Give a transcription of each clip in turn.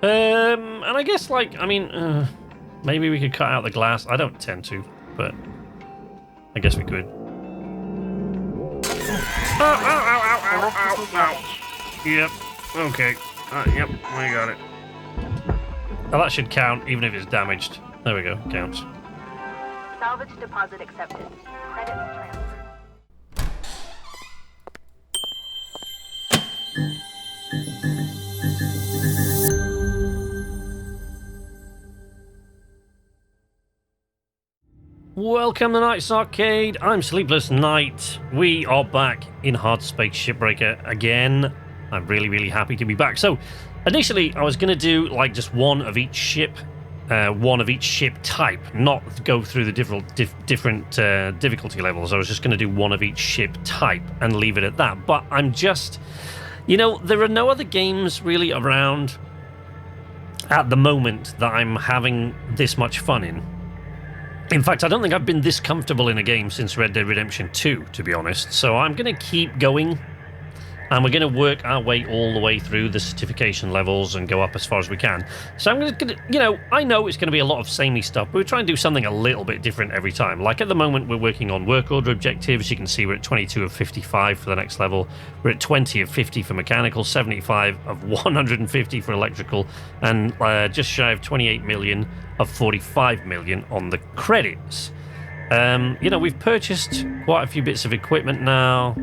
And I guess, like, I mean, maybe we could cut out the glass. I don't tend to, but I guess we could. Ow, ow, ow, ow, ow, ow, ow. Yep, okay. Yep, we got it. Oh, that should count, even if it's damaged. There we go, counts. Salvage deposit accepted. Credits transferred. Welcome to Night's Arcade. I'm Sleepless Night. We are back in Hardspace Shipbreaker again. I'm really happy to be back. So, initially, I was going to do like just one of each ship type, not go through the different difficulty levels. I was just going to do one of each ship type and leave it at that. But I'm just, you know, there are no other games really around at the moment that I'm having this much fun in. In fact, I don't think I've been this comfortable in a game since Red Dead Redemption 2, to be honest. So I'm going to keep going, and we're going to work our way all the way through the certification levels and go up as far as we can. So I'm going to, you know, I know it's going to be a lot of samey stuff, but we're trying to do something a little bit different every time. Like at the moment, we're working on work order objectives. You can see we're at 22 of 55 for the next level. We're at 20 of 50 for mechanical, 75 of 150 for electrical, and just shy of 28 million of 45 million on the credits. You know, we've purchased quite a few bits of equipment now.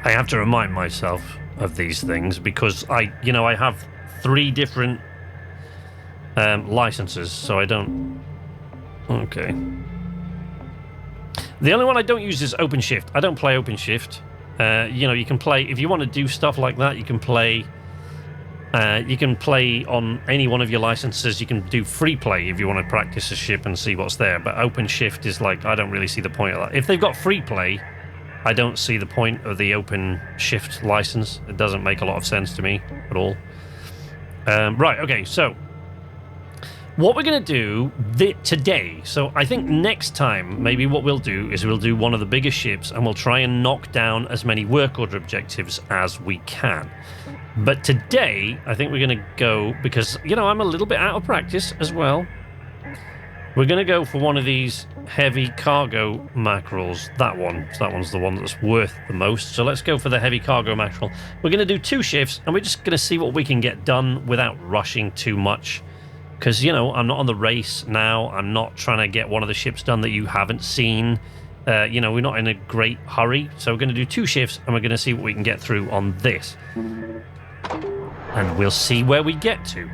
I have to remind myself of these things because I have 3 different licenses, so I don't. Okay. The only one I don't use is OpenShift. I don't play OpenShift. You know, you can play if you want to do stuff like that. You can play on any one of your licenses. You can do free play if you want to practice a ship and see what's there. But OpenShift is like, I don't really see the point of that. If they've got free play, I don't see the point of the OpenShift license. It doesn't make a lot of sense to me at all. Right, okay, so what we're going to do today, so I think next time, maybe what we'll do is we'll do one of the biggest ships and we'll try and knock down as many work order objectives as we can. But today, I think we're going to go, because, you know, I'm a little bit out of practice as well. We're going to go for one of these heavy cargo mackerels. That one. So that one's the one that's worth the most. So let's go for the heavy cargo mackerel. We're going to do 2 shifts, and we're just going to see what we can get done without rushing too much. Because, you know, I'm not on the race now. I'm not trying to get one of the ships done that you haven't seen. You know, we're not in a great hurry. So we're going to do 2 shifts, and we're going to see what we can get through on this. And we'll see where we get to.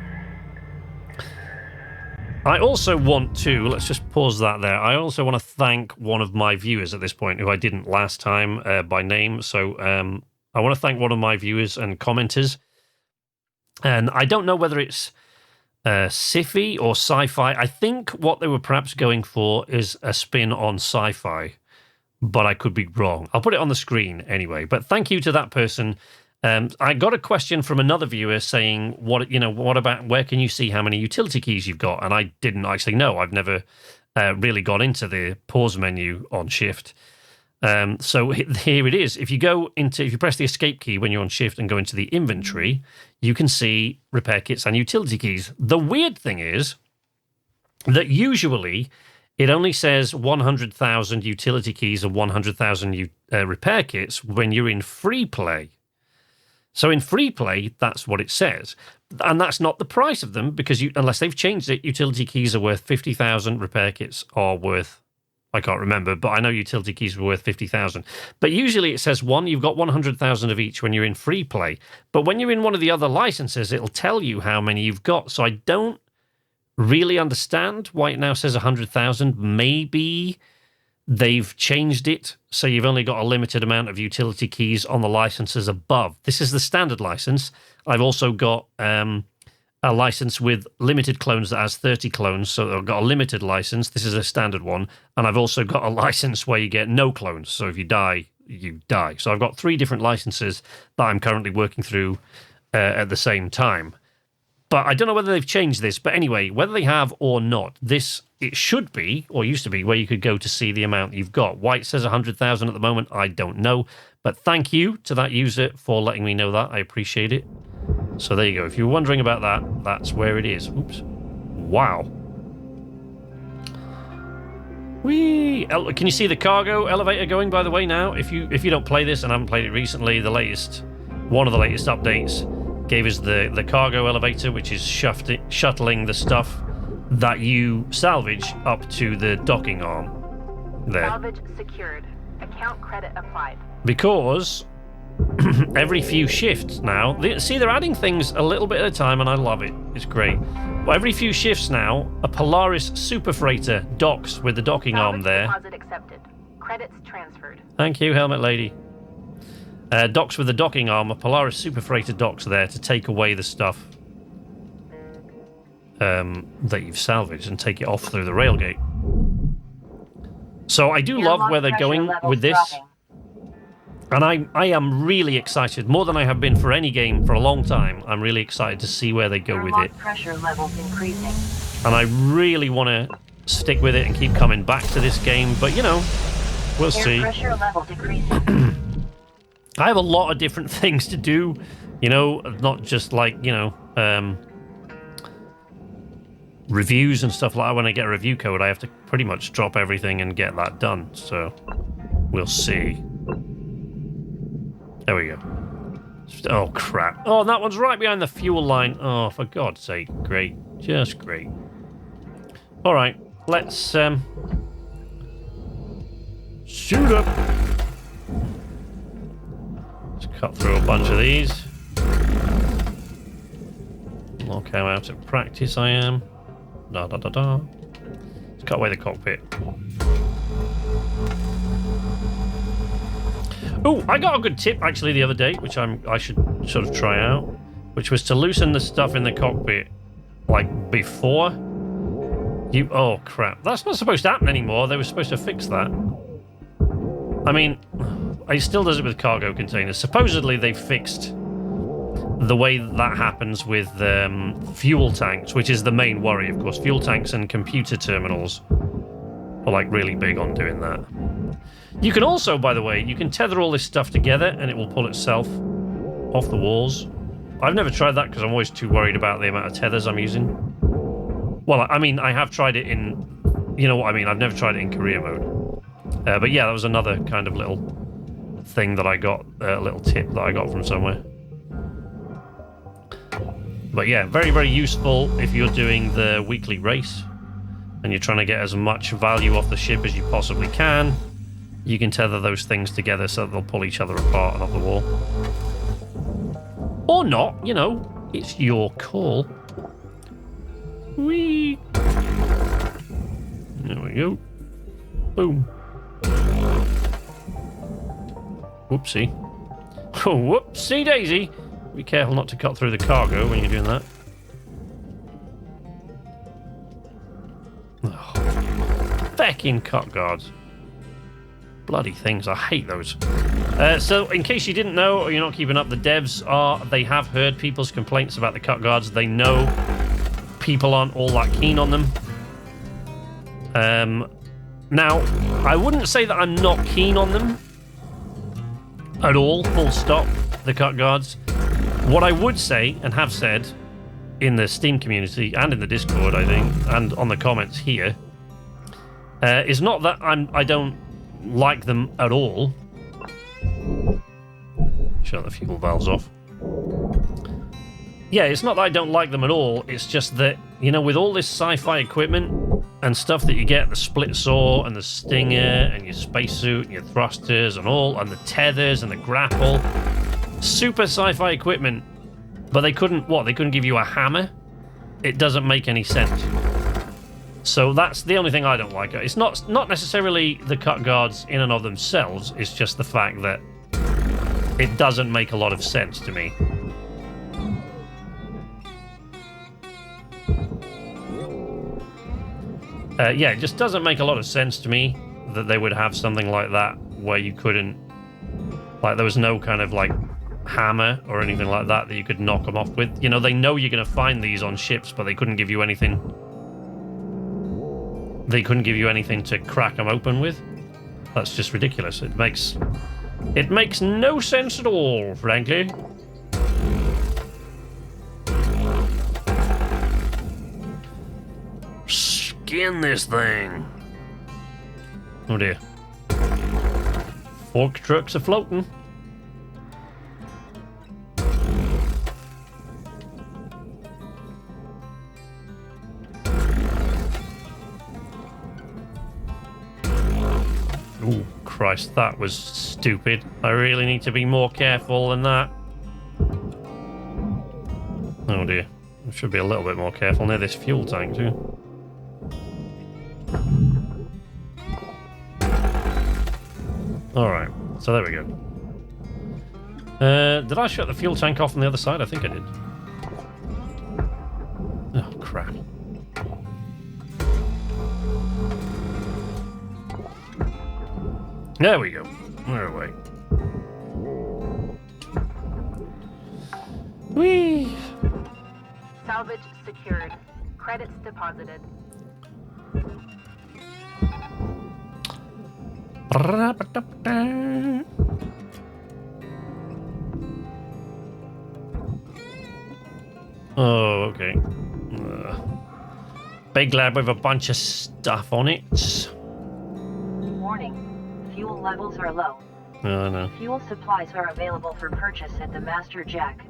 I also want to, let's just pause that there. I also want to thank one of my viewers at this point, who I didn't last time by name. So I want to thank one of my viewers and commenters. And I don't know whether it's sci-fi or sci-fi. I think what they were perhaps going for is a spin on sci-fi, but I could be wrong. I'll put it on the screen anyway. But thank you to that person. I got a question from another viewer saying, what about, where can you see how many utility keys you've got? And I didn't actually know. I've never really got into the pause menu on Shift. So here it is. If you press the escape key when you're on Shift and go into the inventory, you can see repair kits and utility keys. The weird thing is that usually it only says 100,000 utility keys and 100,000 repair kits when you're in free play. So in free play, that's what it says. And that's not the price of them, because unless they've changed it, utility keys are worth 50,000, repair kits are worth, I can't remember, but I know utility keys were worth 50,000. But usually it says you've got 100,000 of each when you're in free play. But when you're in one of the other licenses, it'll tell you how many you've got. So I don't really understand why it now says 100,000. Maybe they've changed it, so you've only got a limited amount of utility keys on the licenses above. This is the standard license. I've also got a license with limited clones that has 30 clones, so I've got a limited license. This is a standard one. And I've also got a license where you get no clones, so if you die, you die. So I've got 3 different licenses that I'm currently working through at the same time. But I don't know whether they've changed this. But anyway, whether they have or not, it should be, or used to be, where you could go to see the amount you've got. Why it says 100,000 at the moment, I don't know. But thank you to that user for letting me know that. I appreciate it. So there you go. If you're wondering about that, that's where it is. Oops. Wow. Whee! Can you see the cargo elevator going, by the way, now? If you don't play this and haven't played it recently, one of the latest updates gave us the cargo elevator, which is shuttling the stuff that you salvage up to the docking arm. There. Salvage secured. Account credit applied. Because every few shifts now, they're adding things a little bit at a time, and I love it. It's great. Well, every few shifts now, a Polaris super freighter docks with the docking arm there. Deposit accepted. Credits transferred. Thank you, helmet lady. Docks with the docking arm, a Polaris super freighter docks there to take away the stuff that you've salvaged and take it off through the railgate. So I do love where they're going with this. And I am really excited, more than I have been for any game for a long time. I'm really excited to see where they go with it. Pressure levels increasing. And I really want to stick with it and keep coming back to this game, but you know, we'll see. Pressure level decreasing. I have a lot of different things to do, you know, not just like, you know, reviews and stuff like that. When I get a review code, I have to pretty much drop everything and get that done, so we'll see. There we go. Oh, crap. Oh, that one's right behind the fuel line. Oh, for God's sake. Great. Just great. All right. Let's, shoot up. Let's cut through a bunch of these. Look how out of practice I am. Da-da-da-da. Let's cut away the cockpit. Oh, I got a good tip actually the other day, which I should sort of try out, which was to loosen the stuff in the cockpit like before you. Oh crap! That's not supposed to happen anymore. They were supposed to fix that. I mean, it still does it with cargo containers. Supposedly they fixed the way that happens with fuel tanks, which is the main worry, of course. Fuel tanks and computer terminals are like really big on doing that. You can also, by the way, you can tether all this stuff together and it will pull itself off the walls. I've never tried that because I'm always too worried about the amount of tethers I'm using. Well, I mean, I have tried it in, you know what I mean, I've never tried it in career mode. But yeah, that was another kind of little thing that I got, a little tip that I got from somewhere. But yeah, very, very useful if you're doing the weekly race and you're trying to get as much value off the ship as you possibly can. You can tether those things together so that they'll pull each other apart and off the wall. Or not, you know, it's your call. Whee! There we go. Boom. Whoopsie. Oh, whoopsie daisy! Be careful not to cut through the cargo when you're doing that. Oh, feckin' cut guards. Bloody things, I hate those. So, in case you didn't know, or you're not keeping up, the devs they have heard people's complaints about the cut guards. They know people aren't all that keen on them. Now, I wouldn't say that I'm not keen on them at all, full stop, the cut guards. What I would say, and have said, in the Steam community, and in the Discord, I think, and on the comments here, is not that I don't like them at all. Shut the fuel valves off. Yeah, it's not that I don't like them at all, it's just that, you know, with all this sci-fi equipment and stuff that you get, the split saw and the stinger and your spacesuit and your thrusters and all, and the tethers and the grapple, super sci-fi equipment, but they couldn't, what, they couldn't give you a hammer? It doesn't make any sense. So that's the only thing I don't like. It's not necessarily the cut guards in and of themselves, it's just the fact that it doesn't make a lot of sense to me. Yeah, it just doesn't make a lot of sense to me that they would have something like that where you couldn't, like there was no kind of like hammer or anything like that that you could knock them off with. You know, they know you're going to find these on ships, but they couldn't give you anything. They couldn't give you anything to crack them open with. That's just ridiculous. It makes no sense at all, frankly. back in this thing. Oh dear. Fork trucks are floating. Oh, Christ, that was stupid. I really need to be more careful than that. Oh dear. I should be a little bit more careful near this fuel tank too. Alright, so there we go. Did I shut the fuel tank off on the other side? I think I did. Oh, crap. There we go. We're away. Whee! Salvage secured. Credits deposited. Oh, okay. Big lab with a bunch of stuff on it. Warning. Fuel levels are low. Oh, no. Fuel supplies are available for purchase at the master jack.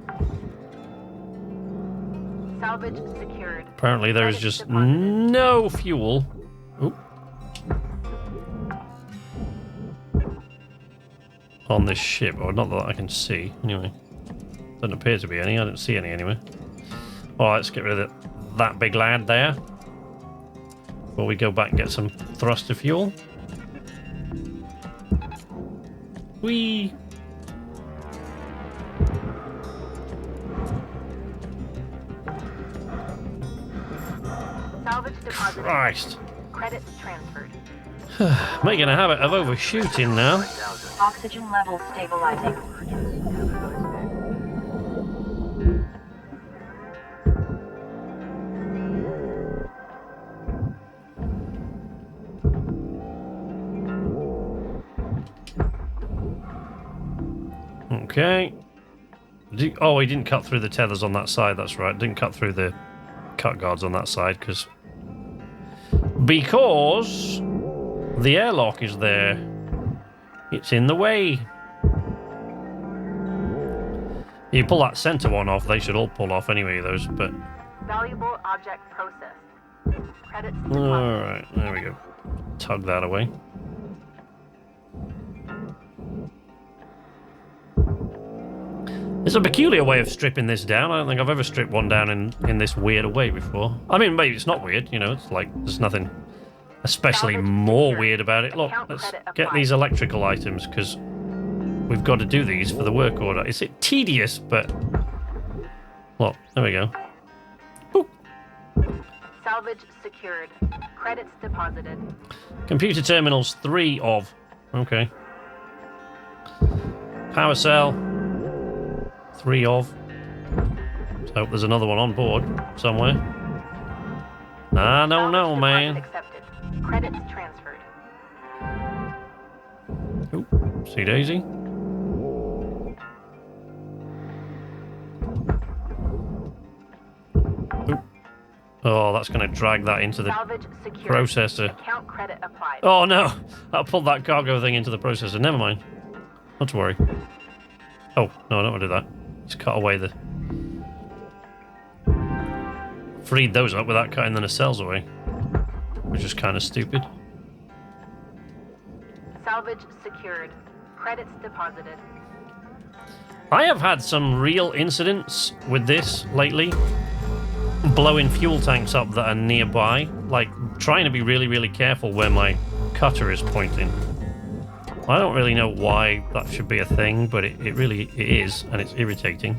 Salvage secured. Apparently there is Credits just deposited. no fuel. Oop. On this ship, or not that I can see. Anyway, doesn't appear to be any. I don't see any anyway. All right, let's get rid of that big lad there. Before we go back and get some thruster fuel. Whee! Salvage deposited. Christ! Credits transferred. Making a habit of overshooting now. Oxygen levels stabilizing. Okay. Oh, he didn't cut through the tethers on that side. That's right. Didn't cut through the cut guards on that side because the airlock is there. It's in the way. You pull that center one off. They should all pull off anyway. Those, but Valuable object processed. Credits all deposited. right. There we go. Tug that away. It's a peculiar way of stripping this down. I don't think I've ever stripped one down in this weird a way before. I mean, maybe it's not weird, you know, it's like there's nothing especially more weird about it. Look, let's get these electrical items because we've got to do these for the work order. Is it tedious? But look, there we go. Boop. Salvage secured. Credits deposited. Computer terminals 3 of. Okay. Power cell 3 of. Let's hope there's another one on board somewhere. I don't know, man. Accepted. Credits transferred. Oop, see Daisy. Oop. Oh, that's going to drag that into the Salvage secured. processor. Account credit applied. Oh no, that pulled that cargo thing into the processor. Never mind. Not to worry. Oh, no, I don't want to do that. Just cut away the... Freed those up without cutting the nacelles away. Which is kind of stupid. Salvage secured. Credits deposited. I have had some real incidents with this lately. Blowing fuel tanks up that are nearby. Like, trying to be really, really careful where my cutter is pointing. I don't really know why that should be a thing, but it really is, and it's irritating.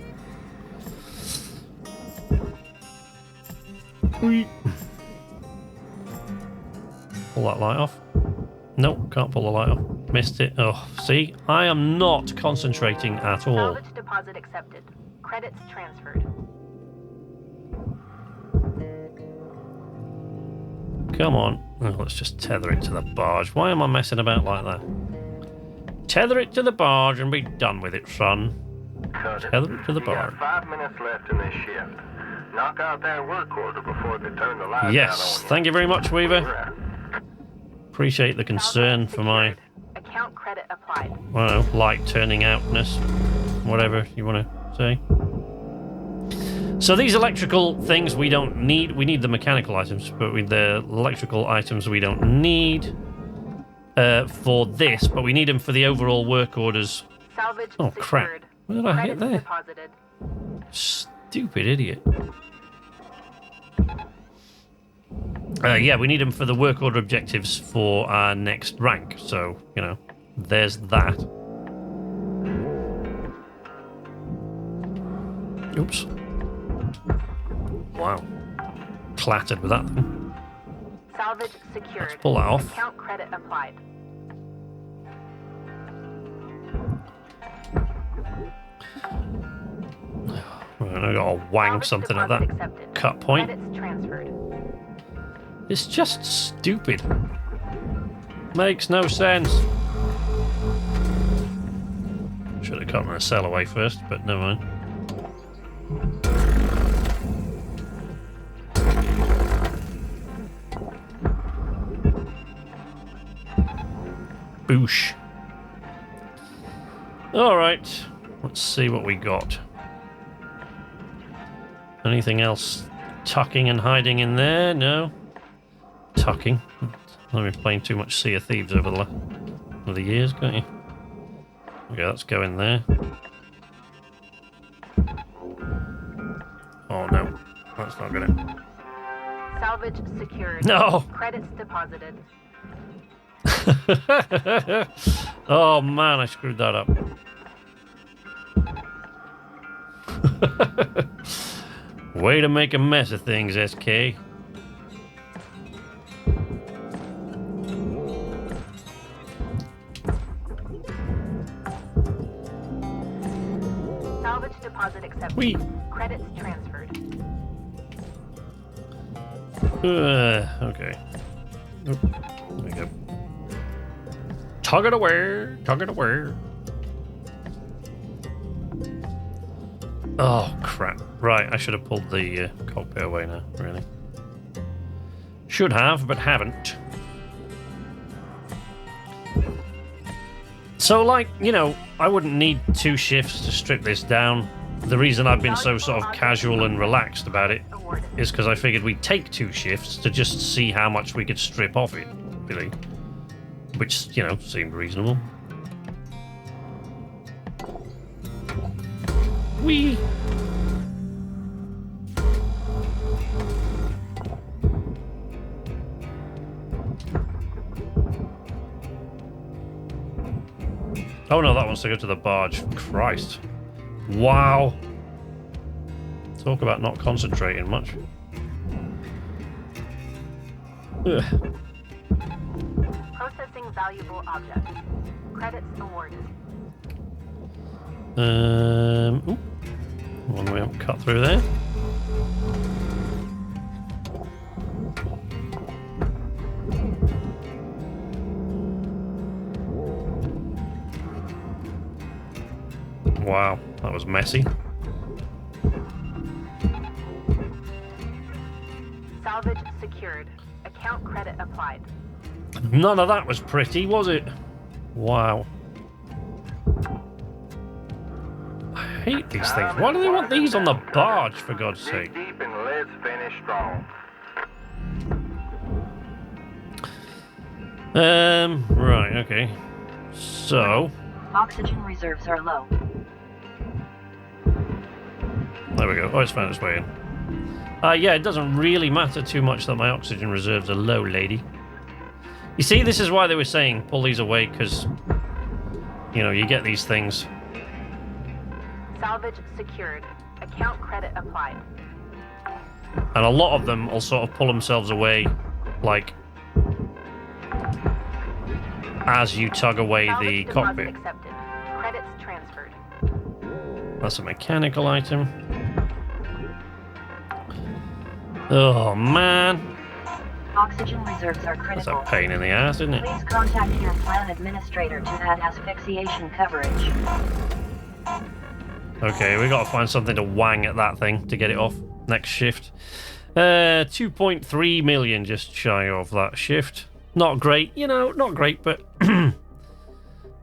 Whee. Pull that light off. Nope, can't pull the light off. Missed it. Oh, see? I am not concentrating at all. Salvage deposit accepted. Credits transferred. Come on. Oh, let's just tether it to the barge. Why am I messing about like that? Tether it to the barge and be done with it, son. Tether it to the barge. 5 minutes left in this shift. Knock out that work order before they turn the lights out on Yes, you. thank you very much, Weaver. We're out. Appreciate the concern for my, Account credit applied. I don't know, light turning outness, whatever you want to say. So these electrical things we don't need. We need the mechanical items, but with the electrical items we don't need for this, but we need them for the overall work orders. Salvage Oh, crap. secured. What did I hit Credits there? deposited. Stupid idiot. Yeah, we need them for the work order objectives for our next rank. So, you know, there's that. Oops. Wow. Clattered with that thing. Salvage secured. Let's pull that off. Account credit applied. Right, I gotta wang Salvage something at that deposit accepted. cut point. Credits transferred. It's just stupid. Makes no sense. Should have gotten the cell away first, but never mind. Boosh. Alright, let's see what we got. Anything else tucking and hiding in there? No. Tucking. I've been playing too much Sea of Thieves over the years, can't you? Okay, let's go in there. Oh no, that's not gonna. Salvage secured. No! Credits deposited. Oh man, I screwed that up. Way to make a mess of things, SK. Salvage deposit accepted. Whee! Credits transferred. Okay. Oop, there we go. Tug it away, tug it away. Oh crap! Right, I should have pulled the cockpit away now. Really, should have, but haven't. So, like, you know, I wouldn't need 2 shifts to strip this down. The reason I've been so sort of casual and relaxed about it Awarded. is because I figured we'd take 2 shifts to just see how much we could strip off it, really. Which, you know, seemed reasonable. Whee! Oh no, that wants to go to the barge. Christ. Wow. Talk about not concentrating much. Ugh. Processing valuable object. Credits awarded. Ooh. One we haven't cut through there. Wow, that was messy. Salvage secured. Account credit applied. None of that was pretty, was it? Wow. I hate these things. Why do they want these on the barge, for God's sake? Dig deep and let's finish strong. Right, okay. So, Oxygen reserves are low. there we go. Oh, it's found its way in. Yeah, it doesn't really matter too much that my oxygen reserves are low, lady. You see, this is why they were saying pull these away, because, you know, you get these things. Salvage secured. Account credit applied. And a lot of them will sort of pull themselves away, like, as you tug away Salvage the deposit cockpit. accepted. Credits transferred. That's a mechanical item. Oh, man. Oxygen reserves are That's critical. a pain in the ass, isn't it? Please contact your plan administrator to add asphyxiation coverage. Okay, we gotta find something to wang at that thing to get it off. next shift. 2.3 million, just shy of that shift. Not great, you know, not great, but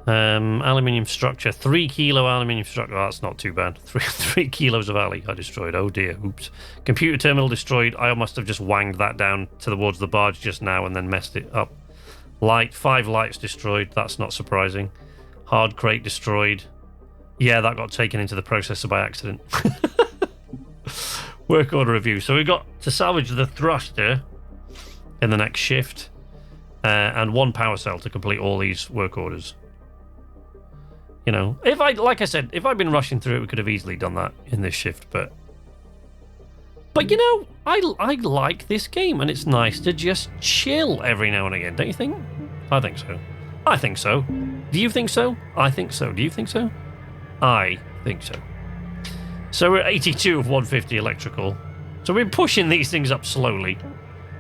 aluminium structure, 3 kilo aluminium structure. Oh, that's not too bad. 3 kilos of alley I destroyed. Oh dear, oops. Computer terminal destroyed. I must have just wanged that down towards the barge just now and then messed it up. Light, 5 lights destroyed. That's not surprising. Hard crate destroyed. Yeah, that got taken into the processor by accident. Work order review. So we've got to salvage the thruster in the next shift, and 1 power cell to complete all these work orders. You know, like I said, if I'd been rushing through it, we could have easily done that in this shift. But you know, I like this game, and it's nice to just chill every now and again. Don't you think? I think so. I think so. Do you think so? I think so. Do you think so? I think so. So we're at 82 of 150 electrical. So we're pushing these things up slowly.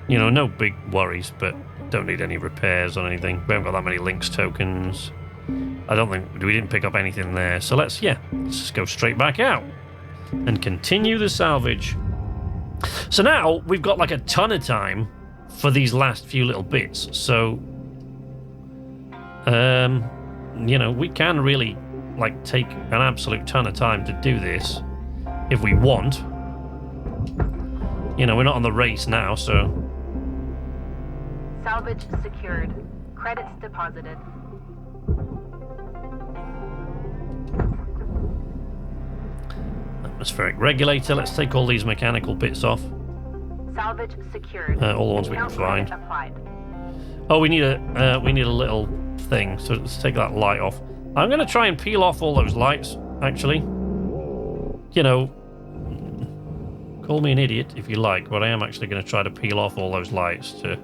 You know, no big worries, but don't need any repairs on anything. We haven't got that many links tokens. I don't think we didn't pick up anything there. So let's just go straight back out and continue the salvage. So now we've got like a ton of time for these last few little bits. So, you know, we can really like take an absolute ton of time to do this if we want. You know, we're not on the race now, so. Salvage secured. Credits deposited. Atmospheric regulator. Let's take all these mechanical bits off. Salvage secured. All the ones we can Account find. credit applied. Oh, we need a little thing. So let's take that light off. I'm going to try and peel off all those lights, actually. You know, call me an idiot if you like, but I am actually going to try to peel off all those lights to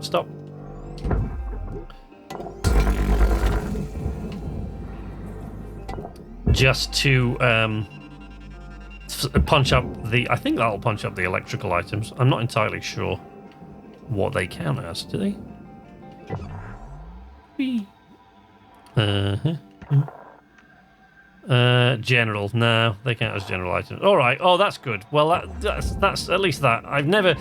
stop. Just to punch up the... I think that'll punch up the electrical items. I'm not entirely sure what they count as, do they? General. No, they count as general items. All right. Oh, that's good. Well, that's at least that. I've never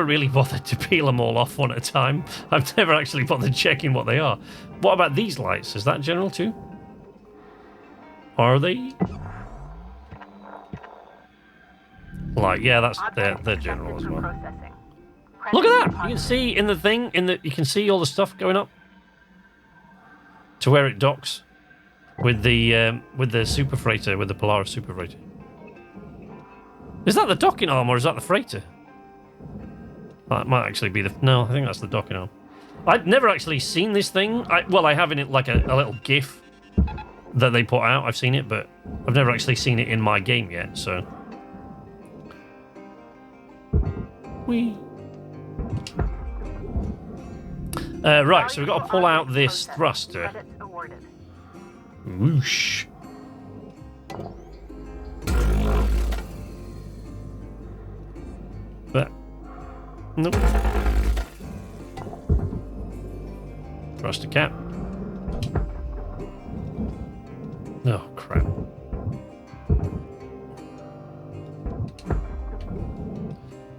really bothered to peel them all off one at a time. I've never actually bothered checking what they are. What about these lights? Is that general too? Are they? Like, yeah, that's they're general as well. Look at that! You can see in the thing, you can see all the stuff going up to where it docks with the super freighter, with the Polaris super freighter. Is that the docking arm or is that the freighter? That might actually be the... No, I think that's the docking arm. I've never actually seen this thing. I have in it like a little GIF that they put out. I've seen it, but I've never actually seen it in my game yet, so... Right, so we've got to pull out this thruster. Whoosh. But nope. Thruster cap. Oh crap.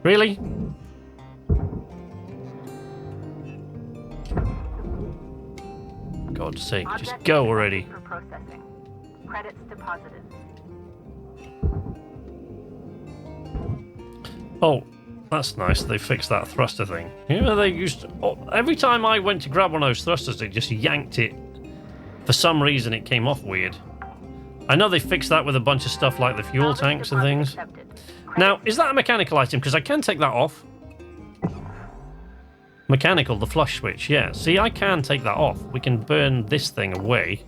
Really? God's sake, just go already. For processing. Credits deposited. Oh, that's nice. They fixed that thruster thing. You know, they used to, every time I went to grab one of those thrusters, they just yanked it. For some reason, it came off weird. I know they fixed that with a bunch of stuff like the fuel tanks and things. Now, is that a mechanical item? Because I can take that off. Mechanical, the flush switch, yeah. See, I can take that off. We can burn this thing away.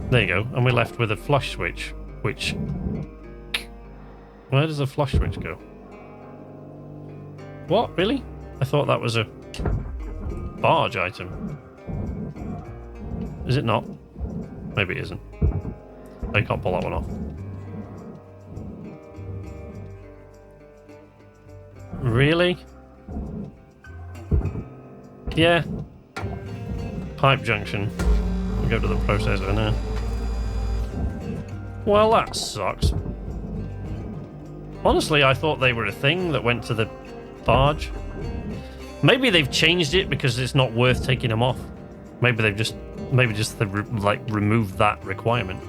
There you go. And we're left with a flush switch, which... Where does the flush switch go? What? Really? I thought that was a barge item. Is it not? Maybe it isn't. I can't pull that one off. Really? Yeah. Pipe junction. Go to the processor now. Well, that sucks. Honestly, I thought they were a thing that went to the barge. Maybe they've changed it because it's not worth taking them off. Maybe they've just removed that requirement.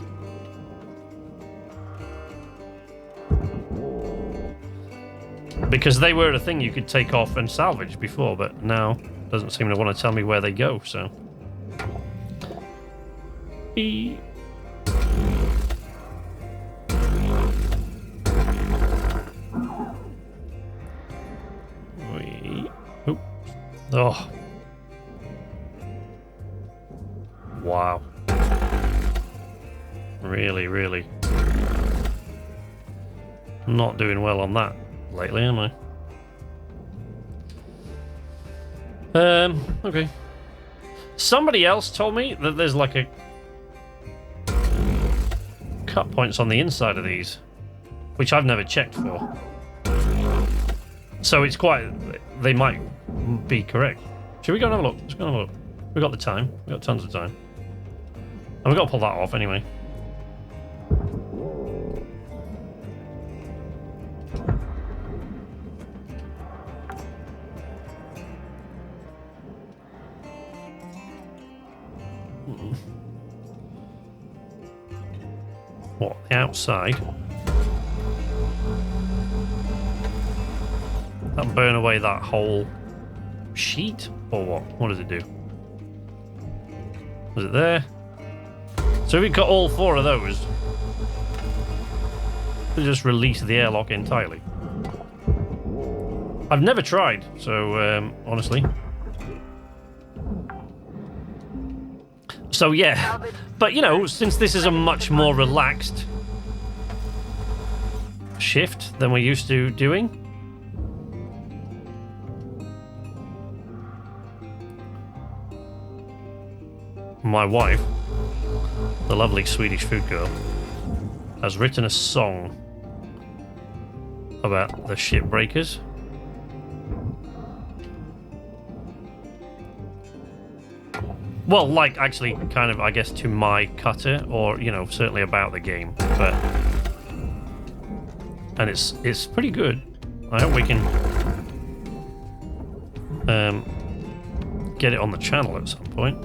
Because they were a thing you could take off and salvage before, but now doesn't seem to want to tell me where they go, so. Oh. Wow. Really. Not doing well on that lately, am I? Okay. Somebody else told me that there's like a cut points on the inside of these, which I've never checked for. So it's quite... They might be correct. Should we go and have a look? Let's go and have a look. We've got the time. We've got tons of time. And we've got to pull that off anyway. What? The outside? That burn away that whole sheet? Or what? What does it do? Was it there? So if we cut all 4 of those, we'll just release the airlock entirely. I've never tried, so honestly. So yeah, but you know, since this is a much more relaxed shift than we're used to doing, my wife, the lovely Swedish food girl, has written a song about the shipbreakers. Well, like, actually, kind of, I guess, to my cutter, or, you know, certainly about the game, but... And it's pretty good. I hope we can... get it on the channel at some point.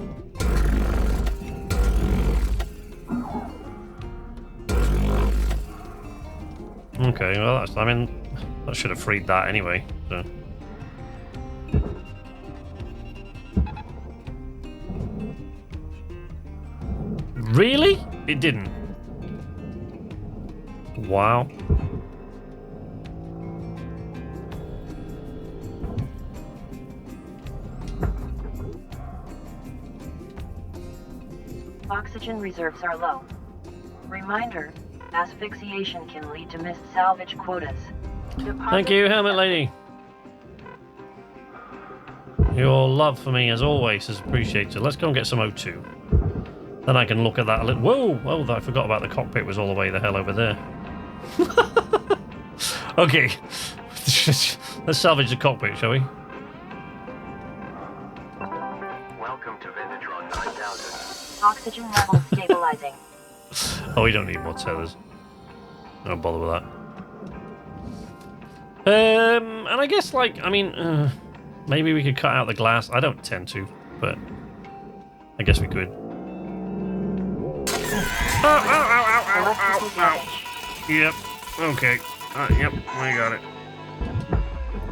Okay, well, that's, I mean, that should have freed that anyway, so... Really? It didn't. Wow. Oxygen reserves are low. Reminder, asphyxiation can lead to missed salvage quotas. Thank you, Helmet Lady. Your love for me, as always, is appreciated. Let's go and get some O2. Then I can look at that a little... Whoa! Oh, I forgot about the cockpit was all the way the hell over there. Okay. Let's salvage the cockpit, shall we? Welcome to Vinatron 9000. Oxygen levels stabilizing. Oh, we don't need more tethers. Don't bother with that. And I guess, like, I mean, maybe we could cut out the glass. I don't tend to, but I guess we could. Ow. Yep. Okay. Yep. I got it.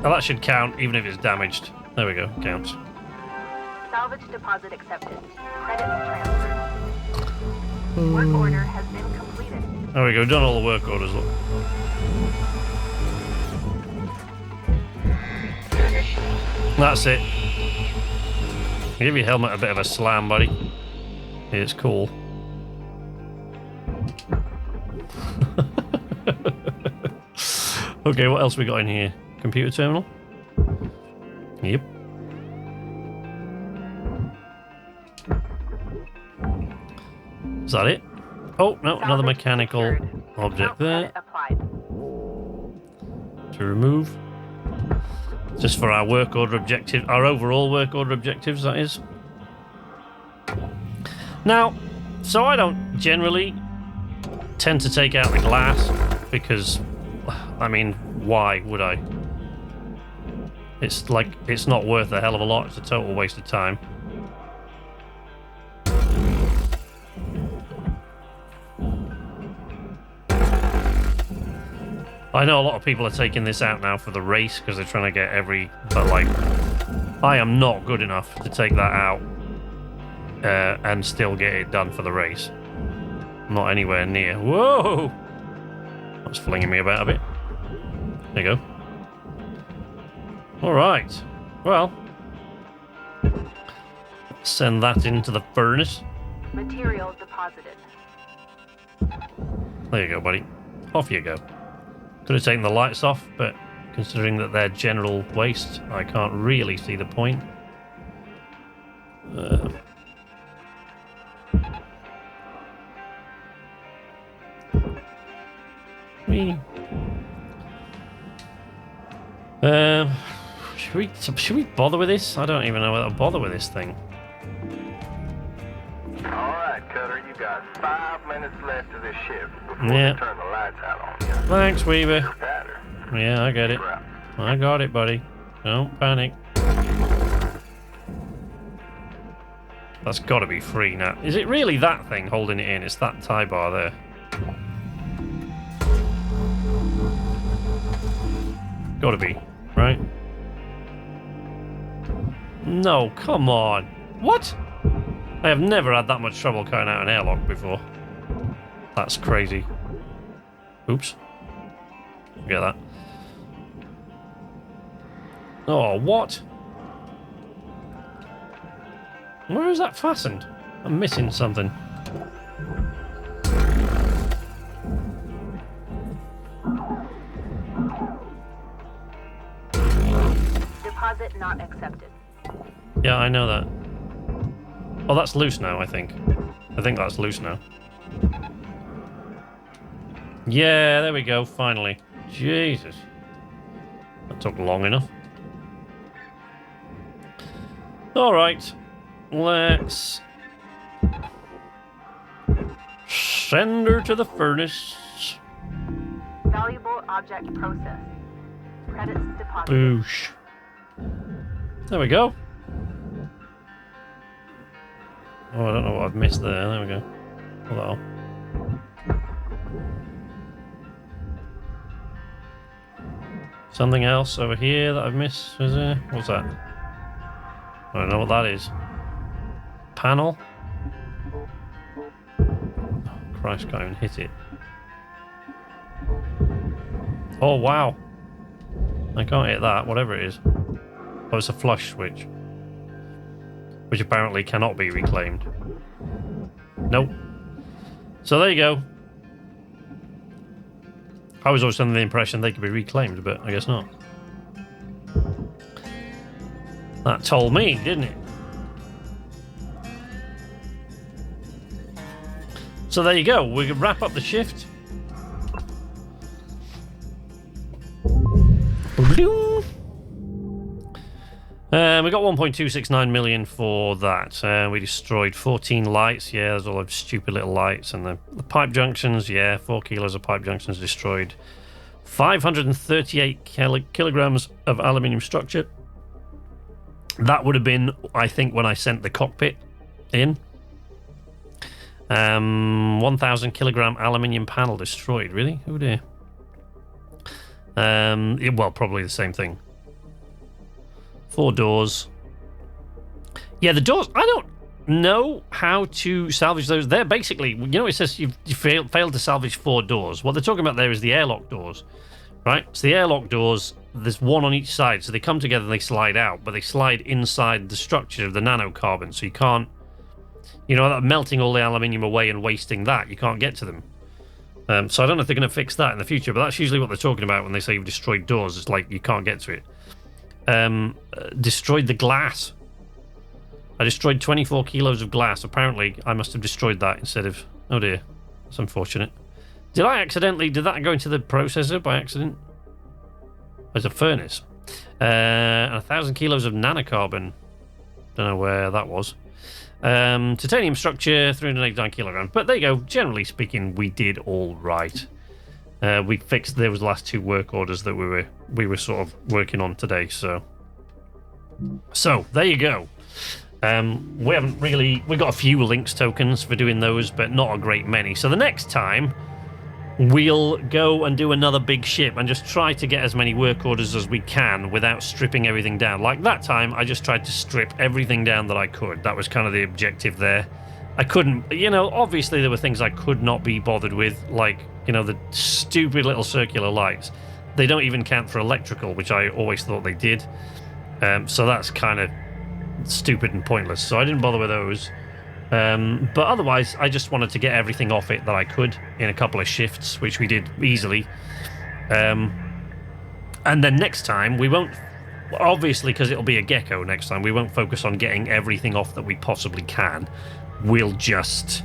Oh, that should count, even if it's damaged. There we go. Counts. Salvage deposit accepted. Credits transferred. Work order has been completed. There we go. Done all the work orders. Look. That's it. Give your helmet a bit of a slam, buddy. It's cool. Okay, what else we got in here? Computer terminal? Yep. Is that it? Oh, no, another mechanical object there. To remove. Just for our work order objective, our overall work order objectives, that is. Now, so I don't generally tend to take out the glass because, I mean, why would I? It's like, it's not worth a hell of a lot. It's a total waste of time. I know a lot of people are taking this out now for the race because they're trying to get every... But, like, I am not good enough to take that out and still get it done for the race. Not anywhere near. Whoa! That's flinging me about a bit. There you go. Alright. Well. Send that into the furnace. Material deposited. There you go, buddy. Off you go. Could have taken the lights off, but considering that they're general waste, I can't really see the point. Should we bother with this? I don't even know whether to bother with this thing. Alright, Cutter, you got 5 minutes left of this shift before Yeah. they turn the lights out on you. Thanks, Weaver. Pattern. Yeah, I get it. Crap. I got it, buddy. Don't panic. That's got to be free now. Is it really that thing holding it in? It's that tie bar there. Got to be, right? No, come on. What? I have never had that much trouble cutting out an airlock before. That's crazy. Oops. Forget that. Oh, what? Where is that fastened? I'm missing something. Deposit not accepted. Yeah, I know that. Oh, that's loose now, I think. I think that's loose now. Yeah, there we go, finally. Jesus. That took long enough. Alright. Let's send her to the furnace. Valuable object processed. Credits deposited. Boosh. There we go. Oh, I don't know what I've missed there. There we go. Hello. Something else over here that I've missed, is there? What's that? I don't know what that is. Panel? Oh, Christ, can't even hit it. Oh, wow. I can't hit that, whatever it is. Oh, it's a flush switch. Which apparently cannot be reclaimed. Nope. So there you go. I was always under the impression they could be reclaimed, but I guess not. That told me, didn't it? So there you go. We can wrap up the shift. We got 1.269 million for that. We destroyed 14 lights. Yeah, there's all those stupid little lights. And the pipe junctions. Yeah, 4 kilos of pipe junctions destroyed. 538 kilograms of aluminium structure. That would have been, I think, when I sent the cockpit in. 1,000 kilogram aluminium panel destroyed. Really? Oh dear. Well, probably the same thing. 4 doors. Yeah, the doors, I don't know how to salvage those. They're basically, you know, it says you failed to salvage 4 doors. What they're talking about there is the airlock doors, right? So the airlock doors, there's one on each side. So they come together and they slide out, but they slide inside the structure of the nanocarbon. So you can't, you know, melting all the aluminium away and wasting that, you can't get to them. So I don't know if they're going to fix that in the future, but that's usually what they're talking about when they say you've destroyed doors. It's like you can't get to it. Destroyed the glass. I destroyed 24 kilos of glass. Apparently, I must have destroyed that instead of... Oh dear. That's unfortunate. Did that go into the processor by accident? There's a furnace. And 1,000 kilos of nanocarbon. Don't know where that was. Titanium structure, 389 kilograms. But there you go. Generally speaking, we did all right. We fixed those last 2 work orders that we were sort of working on today. So there you go. We haven't really... We got a few links tokens for doing those, but not a great many. So the next time, we'll go and do another big ship and just try to get as many work orders as we can without stripping everything down. Like that time, I just tried to strip everything down that I could. That was kind of the objective there. I couldn't... You know, obviously there were things I could not be bothered with, like, you know, the stupid little circular lights. They don't even count for electrical, which I always thought they did. So that's kind of stupid and pointless, so I didn't bother with those. But otherwise, I just wanted to get everything off it that I could in a couple of shifts, which we did easily. And then next time, we won't... Obviously, because it'll be a gecko next time, we won't focus on getting everything off that we possibly can. We'll just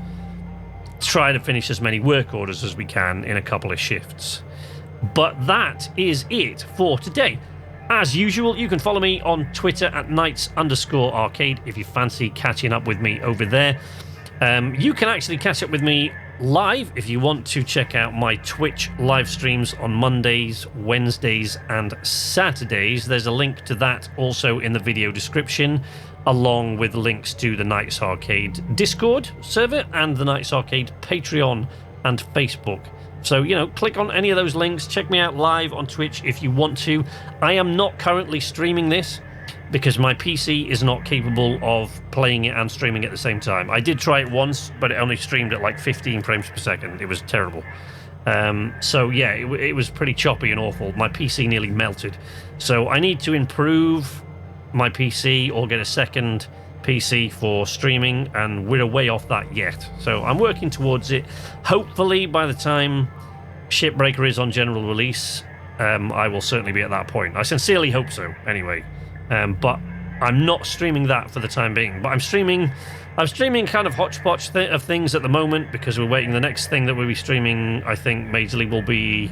try to finish as many work orders as we can in a couple of shifts. But that is it for today. As usual, you can follow me on Twitter at knights_arcade if you fancy catching up with me over there. You can actually catch up with me live if you want to check out my Twitch live streams on Mondays, Wednesdays, and Saturdays. There's a link to that also in the video description, along with links to the Knights Arcade Discord server and the Knights Arcade Patreon and Facebook. So, you know, click on any of those links. Check me out live on Twitch if you want to. I am not currently streaming this because my PC is not capable of playing it and streaming at the same time. I did try it once, but it only streamed at like 15 frames per second. It was terrible. So, yeah, it was pretty choppy and awful. My PC nearly melted. So I need to improve my PC or get a second PC for streaming, and we're way off that yet. So I'm working towards it. Hopefully by the time Shipbreaker is on general release, I will certainly be at that point. I sincerely hope so, anyway. But I'm not streaming that for the time being. But I'm streaming kind of hodgepodge of things at the moment because we're waiting. The next thing that we'll be streaming, I think, majorly will be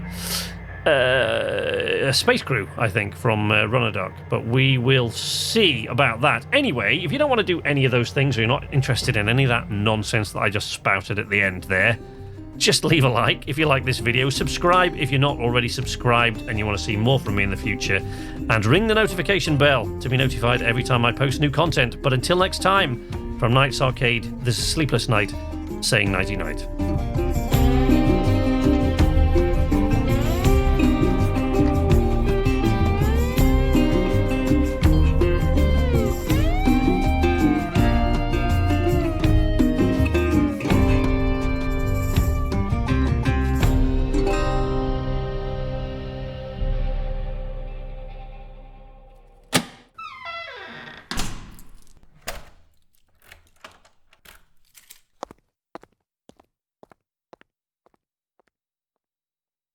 a space crew, I think, from Runner Duck, but we will see about that. Anyway, if you don't want to do any of those things, or you're not interested in any of that nonsense that I just spouted at the end there, just leave a like if you like this video, subscribe if you're not already subscribed and you want to see more from me in the future, and ring the notification bell to be notified every time I post new content. But until next time, from Knights Arcade, this is Sleepless Night saying nighty night.